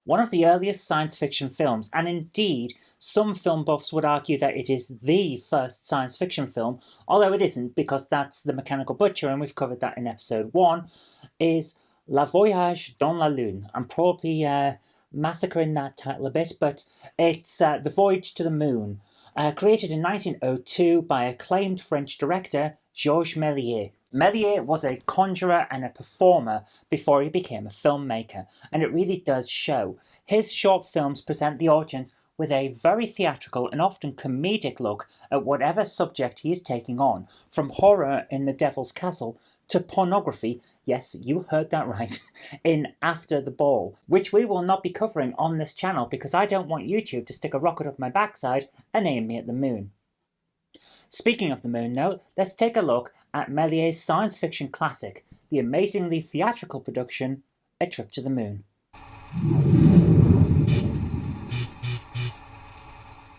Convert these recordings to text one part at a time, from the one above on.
one of the earliest science fiction films, and indeed, some film buffs would argue that it is the first science fiction film, although it isn't because that's The Mechanical Butcher, and we've covered that in episode 1, is Voyage dans la Lune. I'm probably massacring that title a bit, but it's The Voyage to the Moon, created in 1902 by acclaimed French director Georges Méliès. Méliès was a conjurer and a performer before he became a filmmaker, and it really does show. His short films present the audience with a very theatrical and often comedic look at whatever subject he is taking on, from horror in The Devil's Castle to pornography, yes, you heard that right, in After the Ball, which we will not be covering on this channel because I don't want YouTube to stick a rocket up my backside and aim me at the moon. Speaking of the moon, though, let's take a look at Méliès' science fiction classic, the amazingly theatrical production, A Trip to the Moon.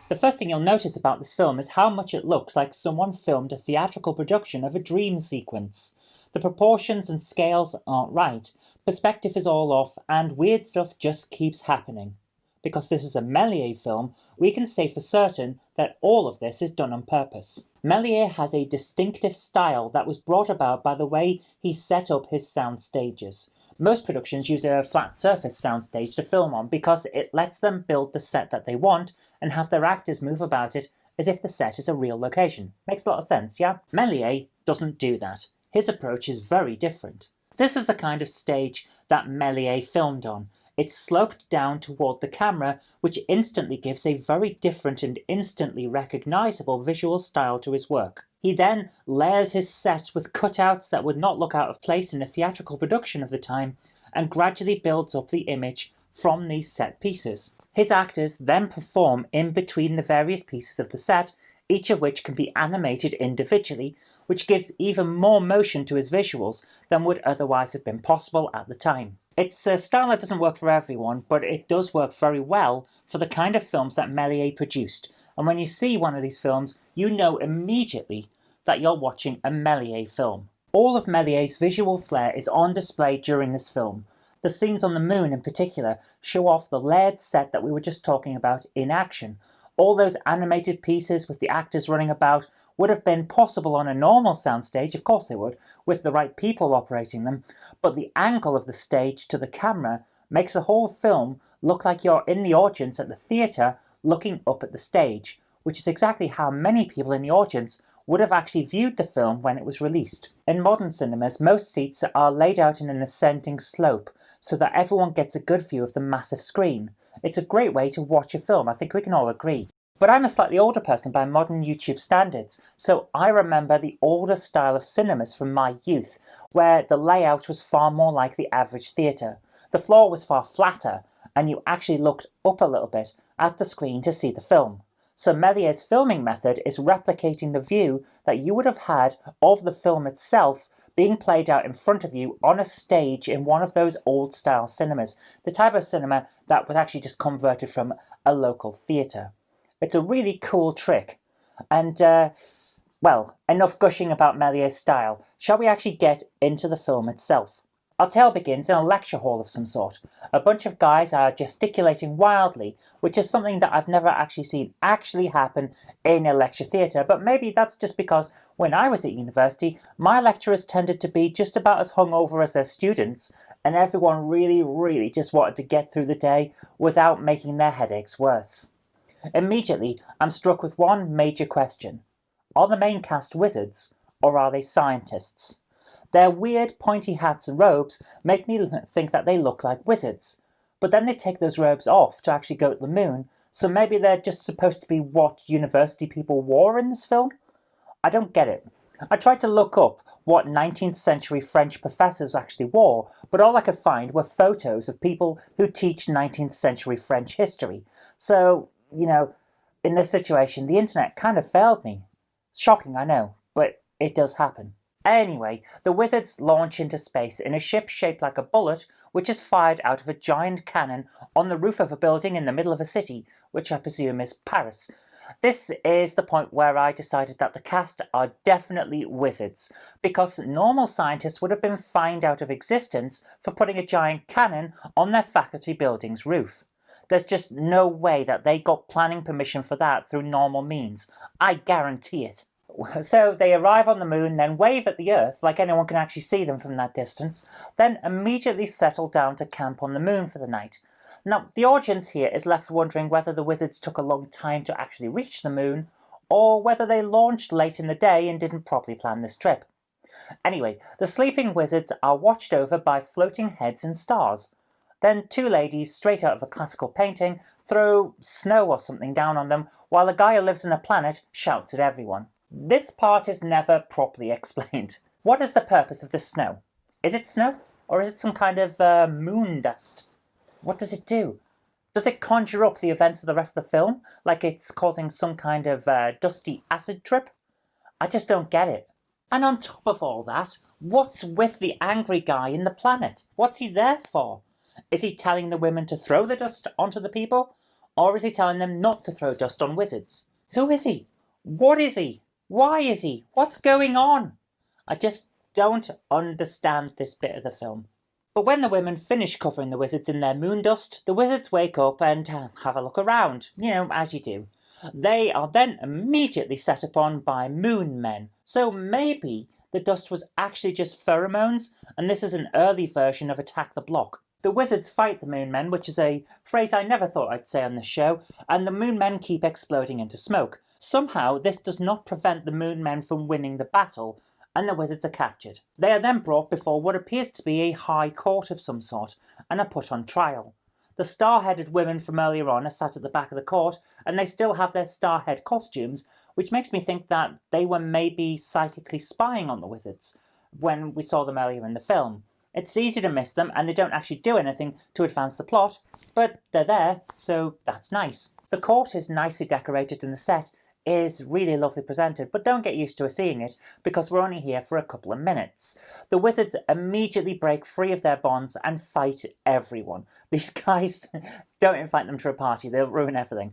The first thing you'll notice about this film is how much it looks like someone filmed a theatrical production of a dream sequence. The proportions and scales aren't right, perspective is all off, and weird stuff just keeps happening. Because this is a Méliès film, we can say for certain that all of this is done on purpose. Méliès has a distinctive style that was brought about by the way he set up his sound stages. Most productions use a flat surface soundstage to film on because it lets them build the set that they want and have their actors move about it as if the set is a real location. Makes a lot of sense, yeah? Méliès doesn't do that. His approach is very different. This is the kind of stage that Méliès filmed on. It's sloped down toward the camera, which instantly gives a very different and instantly recognizable visual style to his work. He then layers his sets with cutouts that would not look out of place in a theatrical production of the time, and gradually builds up the image from these set pieces. His actors then perform in between the various pieces of the set, each of which can be animated individually, which gives even more motion to his visuals than would otherwise have been possible at the time. It's a style that doesn't work for everyone, but it does work very well for the kind of films that Méliès produced. And when you see one of these films, you know immediately that you're watching a Méliès film. All of Méliès' visual flair is on display during this film. The scenes on the moon in particular show off the layered set that we were just talking about in action. All those animated pieces with the actors running about would have been possible on a normal soundstage, of course they would, with the right people operating them, but the angle of the stage to the camera makes the whole film look like you're in the audience at the theatre looking up at the stage, which is exactly how many people in the audience would have actually viewed the film when it was released. In modern cinemas, most seats are laid out in an ascending slope so that everyone gets a good view of the massive screen. It's a great way to watch a film, I think we can all agree. But I'm a slightly older person by modern YouTube standards, so I remember the older style of cinemas from my youth, where the layout was far more like the average theatre. The floor was far flatter, and you actually looked up a little bit at the screen to see the film. So Méliès' filming method is replicating the view that you would have had of the film itself being played out in front of you on a stage in one of those old-style cinemas, the type of cinema that was actually just converted from a local theatre. It's a really cool trick. And, well, enough gushing about Méliès' style. Shall we actually get into the film itself? Our tale begins in a lecture hall of some sort. A bunch of guys are gesticulating wildly, which is something that I've never actually seen actually happen in a lecture theatre, but maybe that's just because when I was at university, my lecturers tended to be just about as hungover as their students, and everyone really just wanted to get through the day without making their headaches worse. Immediately, I'm struck with one major question. Are the main cast wizards, or are they scientists? Their weird pointy hats and robes make me think that they look like wizards. But then they take those robes off to actually go to the moon, so maybe they're just supposed to be what university people wore in this film? I don't get it. I tried to look up what 19th century French professors actually wore, but all I could find were photos of people who teach 19th century French history. So, you know, in this situation, the internet kind of failed me. Shocking, I know, but it does happen. Anyway, the wizards launch into space in a ship shaped like a bullet, which is fired out of a giant cannon on the roof of a building in the middle of a city, which I presume is Paris. This is the point where I decided that the cast are definitely wizards, because normal scientists would have been fined out of existence for putting a giant cannon on their faculty building's roof. There's just no way that they got planning permission for that through normal means. I guarantee it. So they arrive on the moon, then wave at the Earth like anyone can actually see them from that distance, then immediately settle down to camp on the moon for the night. Now, the audience here is left wondering whether the wizards took a long time to actually reach the moon, or whether they launched late in the day and didn't properly plan this trip. Anyway, the sleeping wizards are watched over by floating heads and stars. Then two ladies, straight out of a classical painting, throw snow or something down on them, while a guy who lives on a planet shouts at everyone. This part is never properly explained. What is the purpose of this snow? Is it snow? Or is it some kind of moon dust? What does it do? Does it conjure up the events of the rest of the film? Like it's causing some kind of dusty acid trip? I just don't get it. And on top of all that, what's with the angry guy in the planet? What's he there for? Is he telling the women to throw the dust onto the people? Or is he telling them not to throw dust on wizards? Who is he? What is he? Why is he? What's going on? I just don't understand this bit of the film. But when the women finish covering the wizards in their moon dust, the wizards wake up and have a look around, as you do. They are then immediately set upon by moon men. So maybe the dust was actually just pheromones, and this is an early version of Attack the Block. The wizards fight the moon men, which is a phrase I never thought I'd say on this show, and the moon men keep exploding into smoke. Somehow, this does not prevent the moon men from winning the battle, and the wizards are captured. They are then brought before what appears to be a high court of some sort, and are put on trial. The star-headed women from earlier on are sat at the back of the court, and they still have their star-head costumes, which makes me think that they were maybe psychically spying on the wizards when we saw them earlier in the film. It's easy to miss them, and they don't actually do anything to advance the plot, but they're there, so that's nice. The court is nicely decorated, and the set is really lovely presented, but don't get used to seeing it, because we're only here for a couple of minutes. The wizards immediately break free of their bonds and fight everyone. These guys, don't invite them to a party, they'll ruin everything.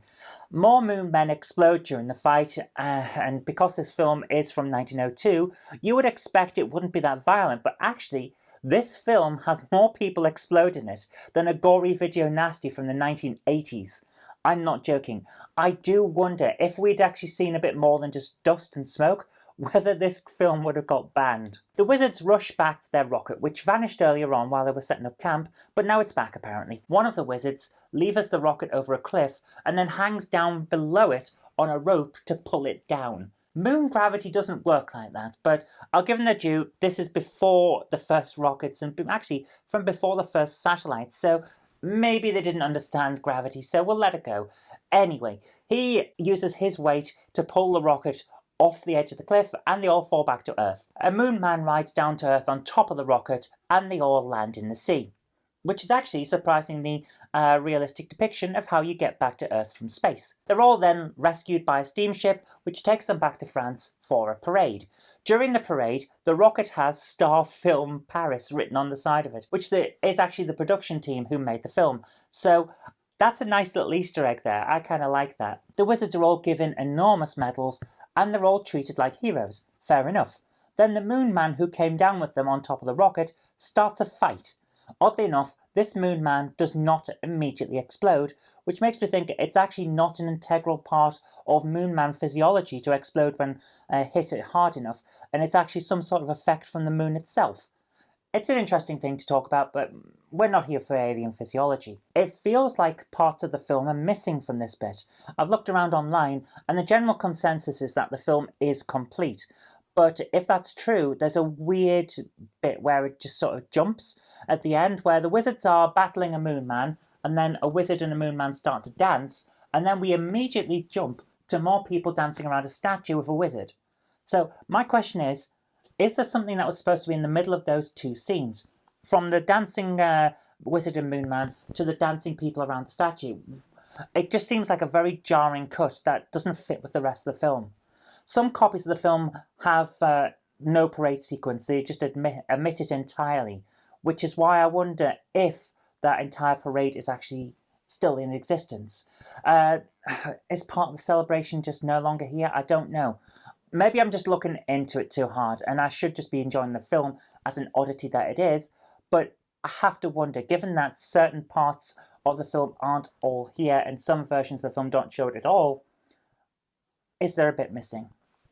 More moon men explode during the fight, and because this film is from 1902, you would expect it wouldn't be that violent, but actually, this film has more people explode in it than a gory video nasty from the 1980s. I'm not joking. I do wonder if we'd actually seen a bit more than just dust and smoke, whether this film would have got banned. The wizards rush back to their rocket, which vanished earlier on while they were setting up camp, but now it's back apparently. One of the wizards levers the rocket over a cliff and then hangs down below it on a rope to pull it down. Moon gravity doesn't work like that, but I'll give them their due. This is before the first rockets, and actually from before the first satellites, so maybe they didn't understand gravity, so we'll let it go. Anyway, he uses his weight to pull the rocket off the edge of the cliff, and they all fall back to Earth. A moon man rides down to Earth on top of the rocket, and they all land in the sea, which is actually surprisingly realistic depiction of how you get back to Earth from space. They're all then rescued by a steamship, which takes them back to France for a parade. During the parade, the rocket has Star Film Paris written on the side of it, which is actually the production team who made the film. So that's a nice little Easter egg there. I kind of like that. The wizards are all given enormous medals, and they're all treated like heroes. Fair enough. Then the moon man who came down with them on top of the rocket starts a fight. Oddly enough, this moon man does not immediately explode, which makes me think it's actually not an integral part of moon man physiology to explode when hit it hard enough, and it's actually some sort of effect from the moon itself. It's an interesting thing to talk about, but we're not here for alien physiology. It feels like parts of the film are missing from this bit. I've looked around online, and the general consensus is that the film is complete. But if that's true, there's a weird bit where it just sort of jumps at the end, where the wizards are battling a moon man, and then a wizard and a moon man start to dance, and then we immediately jump to more people dancing around a statue of a wizard. So my question is there something that was supposed to be in the middle of those two scenes? From the dancing wizard and moon man to the dancing people around the statue. It just seems like a very jarring cut that doesn't fit with the rest of the film. Some copies of the film have no parade sequence. They just omit it entirely, which is why I wonder if that entire parade is actually still in existence. Is part of the celebration just no longer here? I don't know. Maybe I'm just looking into it too hard, and I should just be enjoying the film as an oddity that it is, but I have to wonder, given that certain parts of the film aren't all here, and some versions of the film don't show it at all, is there a bit missing?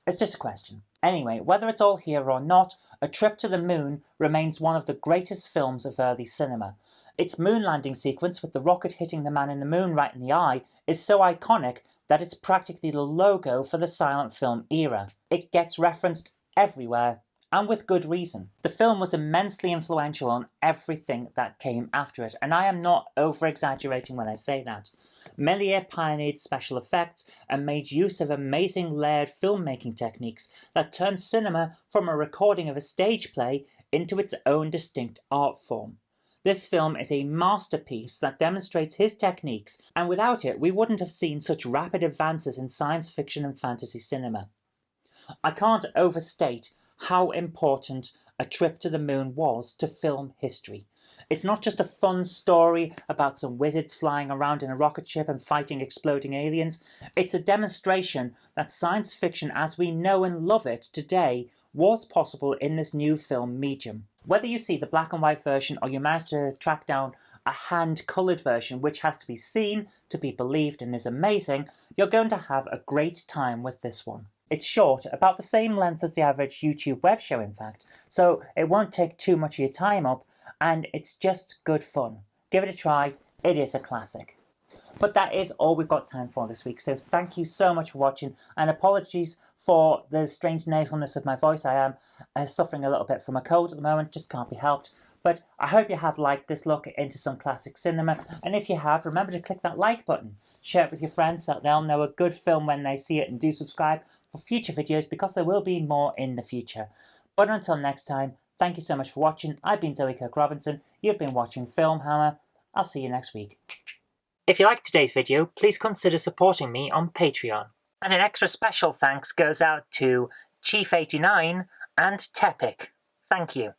It's just a question. Anyway, whether it's all here or not, A Trip to the Moon remains one of the greatest films of early cinema. Its moon landing sequence with the rocket hitting the man in the moon right in the eye is so iconic that it's practically the logo for the silent film era. It gets referenced everywhere, and with good reason. The film was immensely influential on everything that came after it, and I am not over-exaggerating when I say that. Méliès pioneered special effects and made use of amazing layered filmmaking techniques that turned cinema from a recording of a stage play into its own distinct art form. This film is a masterpiece that demonstrates his techniques, and without it we wouldn't have seen such rapid advances in science fiction and fantasy cinema. I can't overstate how important A Trip to the Moon was to film history. It's not just a fun story about some wizards flying around in a rocket ship and fighting exploding aliens. It's a demonstration that science fiction as we know and love it today was possible in this new film medium. Whether you see the black and white version or you manage to track down a hand-coloured version which has to be seen to be believed and is amazing, you're going to have a great time with this one. It's short, about the same length as the average YouTube web show in fact, so it won't take too much of your time up, and it's just good fun. Give it a try, it is a classic. But that is all we've got time for this week, so thank you so much for watching, and apologies for the strange nasalness of my voice. I am suffering a little bit from a cold at the moment, just can't be helped. But I hope you have liked this look into some classic cinema, and if you have, remember to click that like button. Share it with your friends so that they'll know a good film when they see it, and do subscribe for future videos because there will be more in the future. But until next time, thank you so much for watching. I've been Zoe Kirk Robinson. You've been watching FilmHammer. I'll see you next week. If you liked today's video, please consider supporting me on Patreon. And an extra special thanks goes out to Chief89 and Tepic. Thank you.